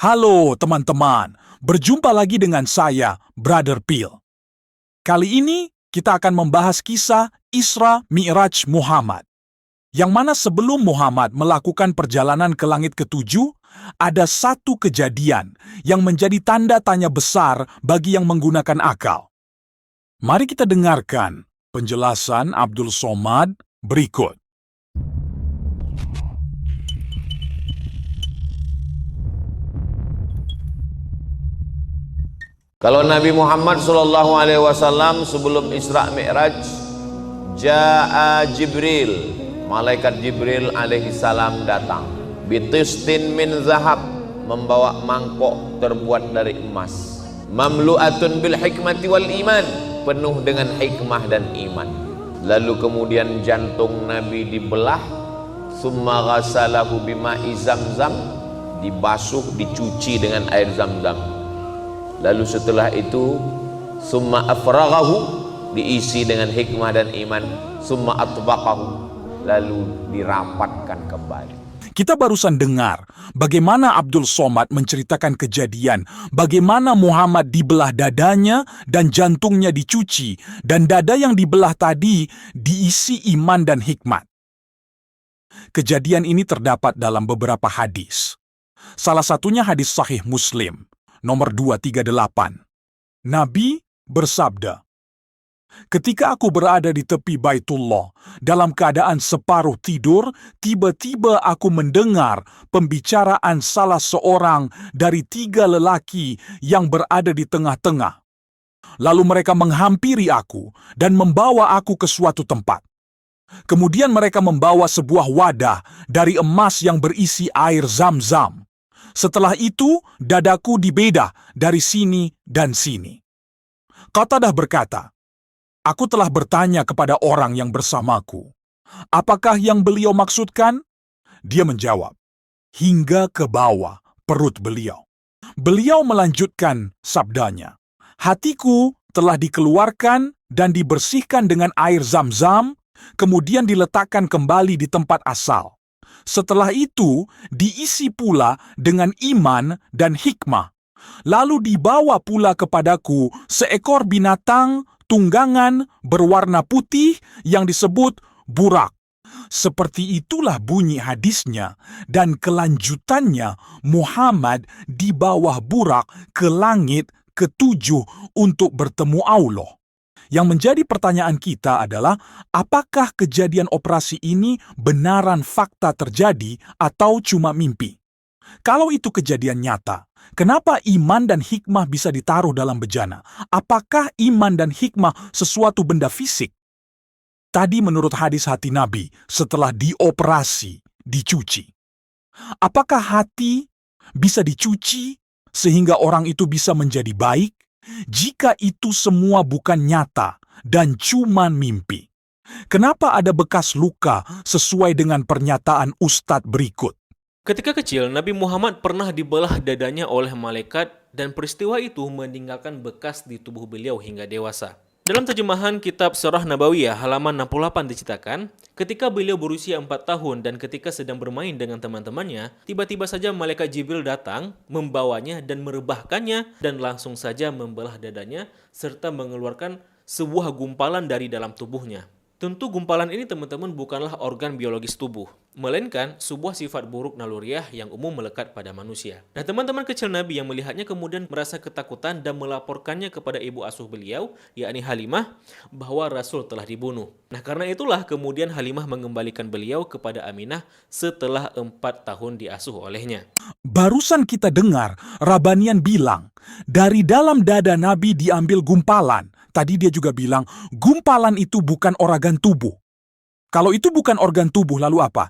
Halo teman-teman, berjumpa lagi dengan saya, Brother Phil. Kali ini kita akan membahas kisah Isra Mi'raj Muhammad. Yang mana sebelum Muhammad melakukan perjalanan ke langit ketujuh, ada satu kejadian yang menjadi tanda tanya besar bagi yang menggunakan akal. Mari kita dengarkan penjelasan Abdul Somad berikut. Kalau Nabi Muhammad SAW sebelum Isra Mi'raj, Ja'a Jibril, malaikat Jibril alaihi salam datang, bitistin min zahab, membawa mangkok terbuat dari emas, mamlu'atun bil hikmati wal iman, penuh dengan hikmah dan iman. Lalu kemudian jantung Nabi dibelah, summa ghasalahu bima'i zamzam, dibasuh, dicuci dengan air zamzam. Lalu setelah itu summa afraghahu, diisi dengan hikmah dan iman, summa atbaqahu, lalu dirapatkan kembali. Kita barusan dengar bagaimana Abdul Somad menceritakan kejadian bagaimana Muhammad dibelah dadanya dan jantungnya dicuci, dan dada yang dibelah tadi diisi iman dan hikmat. Kejadian ini terdapat dalam beberapa hadis. Salah satunya hadis Sahih Muslim nomor 238. Nabi bersabda, "Ketika aku berada di tepi Baitullah dalam keadaan separuh tidur, tiba-tiba aku mendengar pembicaraan salah seorang dari 3 lelaki yang berada di tengah-tengah. Lalu mereka menghampiri aku dan membawa aku ke suatu tempat. Kemudian mereka membawa sebuah wadah dari emas yang berisi air Zam-Zam. Setelah itu, dadaku dibedah dari sini dan sini." Qatadah berkata, "Aku telah bertanya kepada orang yang bersamaku, apakah yang beliau maksudkan?" Dia menjawab, "Hingga ke bawah perut beliau." Beliau melanjutkan sabdanya, "Hatiku telah dikeluarkan dan dibersihkan dengan air Zam-Zam, kemudian diletakkan kembali di tempat asal. Setelah itu, diisi pula dengan iman dan hikmah. Lalu dibawa pula kepadaku seekor binatang tunggangan berwarna putih yang disebut burak. Seperti itulah bunyi hadisnya, dan kelanjutannya Muhammad di bawah burak ke langit ketujuh untuk bertemu Allah." Yang menjadi pertanyaan kita adalah, apakah kejadian operasi ini benaran fakta terjadi atau cuma mimpi? Kalau itu kejadian nyata, kenapa iman dan hikmah bisa ditaruh dalam bejana? Apakah iman dan hikmah sesuatu benda fisik? Tadi menurut hadis hati Nabi, setelah dioperasi, dicuci. Apakah hati bisa dicuci sehingga orang itu bisa menjadi baik? Jika itu semua bukan nyata dan cuma mimpi, kenapa ada bekas luka sesuai dengan pernyataan Ustadz berikut? Ketika kecil, Nabi Muhammad pernah dibelah dadanya oleh malaikat dan peristiwa itu meninggalkan bekas di tubuh beliau hingga dewasa. Dalam terjemahan kitab Sirah Nabawiyah halaman 68 diceritakan, ketika beliau berusia 4 tahun dan ketika sedang bermain dengan teman-temannya, tiba-tiba saja malaikat Jibril datang, membawanya dan merebahkannya dan langsung saja membelah dadanya serta mengeluarkan sebuah gumpalan dari dalam tubuhnya. Tentu gumpalan ini teman-teman bukanlah organ biologis tubuh, melainkan sebuah sifat buruk naluriah yang umum melekat pada manusia. Nah, teman-teman kecil Nabi yang melihatnya kemudian merasa ketakutan dan melaporkannya kepada ibu asuh beliau, yakni Halimah, bahwa Rasul telah dibunuh. Nah, karena itulah kemudian Halimah mengembalikan beliau kepada Aminah setelah 4 tahun diasuh olehnya. Barusan kita dengar Rabanian bilang, dari dalam dada Nabi diambil gumpalan. Tadi dia juga bilang, gumpalan itu bukan organ tubuh. Kalau itu bukan organ tubuh, lalu apa?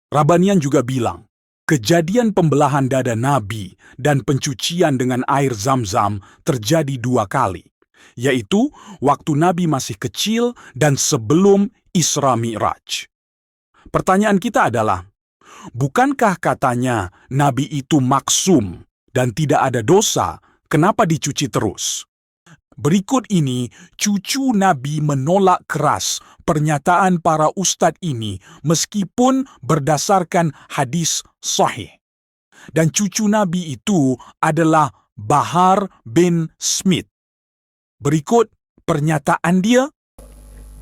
Rabanian juga bilang, kejadian pembelahan dada Nabi dan pencucian dengan air Zam-Zam terjadi 2 kali, yaitu waktu Nabi masih kecil dan sebelum Isra Mi'raj. Pertanyaan kita adalah, bukankah katanya Nabi itu maksum dan tidak ada dosa, kenapa dicuci terus? Berikut ini, cucu Nabi menolak keras pernyataan para ustadz ini meskipun berdasarkan hadis sahih. dan cucu Nabi itu adalah Bahar bin Smith. Berikut pernyataan dia.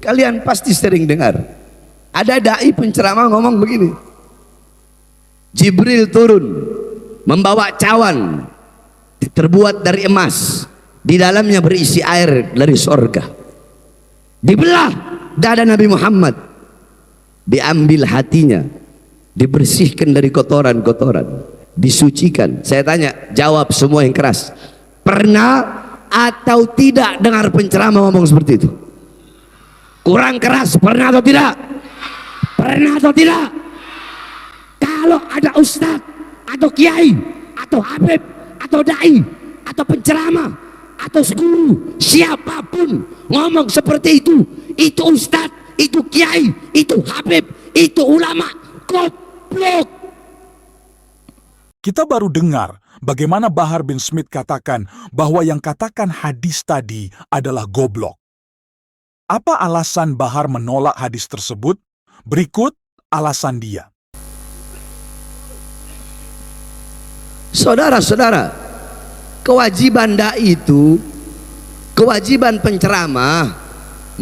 Kalian pasti sering dengar ada dai penceramah ngomong begini, Jibril turun membawa cawan terbuat dari emas, di dalamnya berisi air dari sorga, dibelah dada Nabi Muhammad, diambil hatinya, dibersihkan dari kotoran-kotoran, disucikan. Saya tanya, jawab semua yang keras, pernah atau tidak dengar penceramah ngomong seperti itu? Kurang keras, pernah atau tidak? Pernah atau tidak? Kalau ada ustadz atau kiai atau habib atau dai atau penceramah atau guru siapapun ngomong seperti itu ustadz, itu kiai, itu habib, itu ulama, goblok. Kita baru dengar bagaimana Bahar bin Smith katakan bahwa yang katakan hadis tadi adalah goblok. Apa alasan Bahar menolak hadis tersebut? Berikut alasan dia. Saudara-saudara, kewajiban dai itu, kewajiban penceramah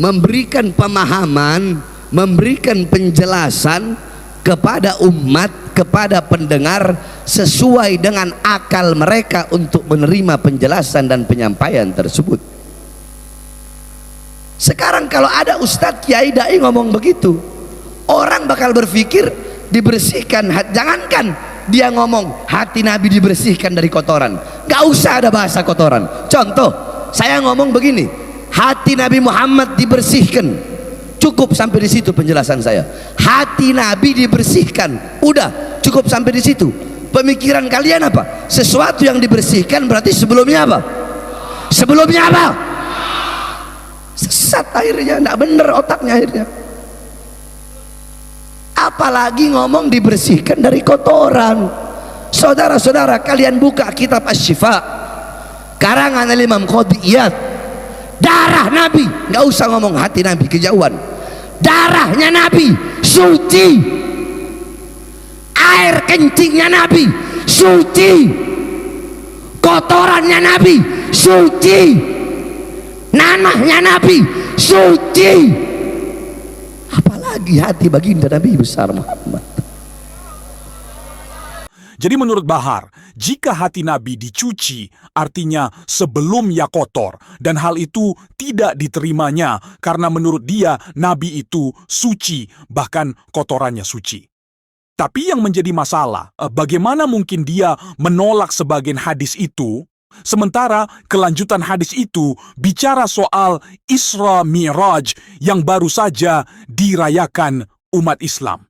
memberikan pemahaman, memberikan penjelasan kepada umat, kepada pendengar sesuai dengan akal mereka untuk menerima penjelasan dan penyampaian tersebut. Sekarang kalau ada ustadz, kiai, dai ngomong begitu, orang bakal berpikir dibersihkan. Jangankan dia ngomong hati Nabi dibersihkan dari kotoran, gak usah ada bahasa kotoran. Contoh, saya ngomong begini, hati Nabi Muhammad dibersihkan, cukup sampai di situ penjelasan saya. Hati Nabi dibersihkan, udah cukup sampai di situ. Pemikiran kalian apa? Sesuatu yang dibersihkan berarti sebelumnya apa? Sebelumnya apa? Sesat akhirnya, tidak benar otaknya akhirnya. Apalagi ngomong dibersihkan dari kotoran. Saudara-saudara, kalian buka kitab Asy-Syifa karangan Imam Qadhi Iyad, darah Nabi, nggak usah ngomong hati Nabi, kejauhan, darahnya Nabi suci, air kencingnya Nabi suci, kotorannya Nabi suci, nanahnya Nabi suci, apalagi hati baginda Nabi besar Muhammad. Jadi menurut Bahar, jika hati Nabi dicuci, artinya sebelum ia kotor, dan hal itu tidak diterimanya karena menurut dia Nabi itu suci, bahkan kotorannya suci. Tapi yang menjadi masalah, bagaimana mungkin dia menolak sebagian hadis itu, sementara kelanjutan hadis itu bicara soal Isra Mi'raj yang baru saja dirayakan umat Islam.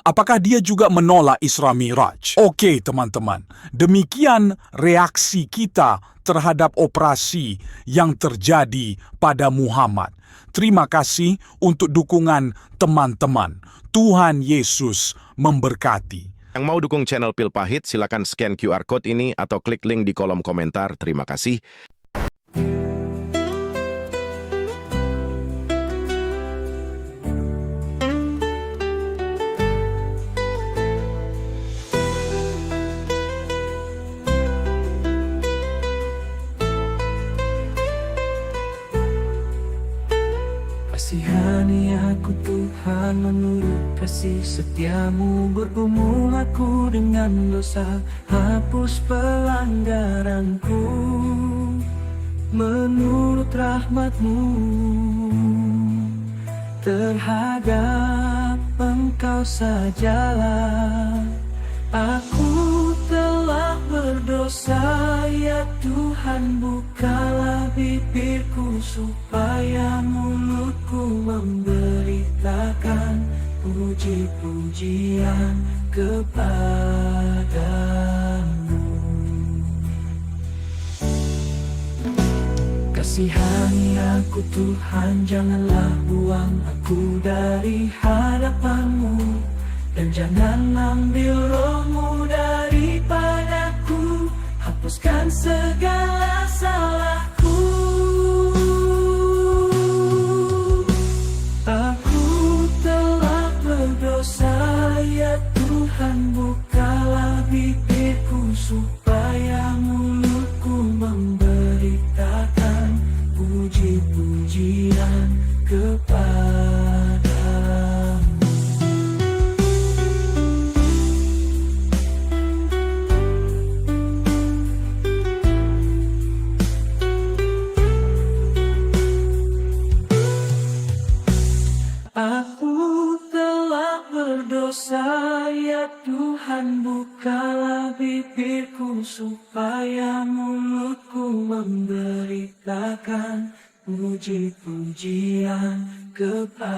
Apakah dia juga menolak Isra Mi'raj? Oke teman-teman, demikian reaksi kita terhadap operasi yang terjadi pada Muhammad. Terima kasih untuk dukungan teman-teman. Tuhan Yesus memberkati. Yang mau dukung channel Pil Pahit, silakan scan QR Code ini atau klik link di kolom komentar. Terima kasih. Kasihani aku Tuhan menurut kasih setiamu, bergumul aku dengan dosa, hapus pelanggaranku menurut rahmatmu. Terhadap Engkau sajalah aku telah berdosa, ya Tuhan bukalah bibirku supaya mulutku memberitakan puji-pujian kepadamu. Kasihani aku Tuhan, janganlah buang aku dari hadapanmu, dan jangan ambil rohmu daripadaku, hapuskan segala salahku. Aku telah berdosa, ya Tuhan bukalah bibirku bibirku supaya mulutku memberitakan puji-pujian kepadamu.